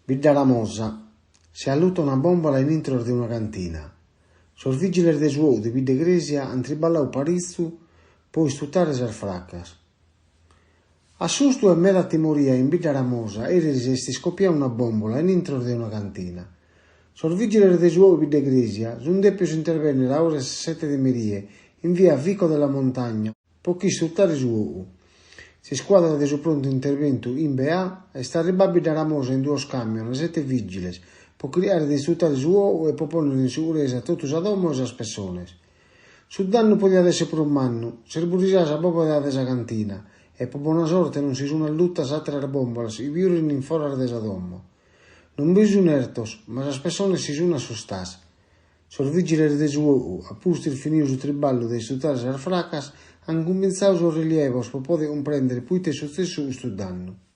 Bidda si allutta una bombola in intro di una cantina. Sos vigiles de suou di Bidda Gresia han triballau parizzu poi stuttare sas fraccas. A sustu e meda timoria in Bidda Ramosa esti scoppià una bombola in intro di una cantina. Sos vigiles de suou di Bidda Gresia sun deppios intervennere a ore 7 di merie in via Vico della Montagna pochi stuttare suou. Si squadra de su pronto intervento in BA e sta arribando a Bidda Ramosa in 2 camion e 7 vigiles per creare di stuttare suou e proporre in sicurezza a tutti a domo e as personas. Su danno podia essere per un mannu, se riburisava a bomba desa cantina e per buona sorte non si sono alluttas altre bombolas i viurin in fora desa domo. Non vi sono ertos, ma as personas si sono assustas. Sos vigiles de suou, appusto il finito su triballo de stuttare sas fracas, han cominciato sos rilevos per poter comprendere poi te successo questo danno.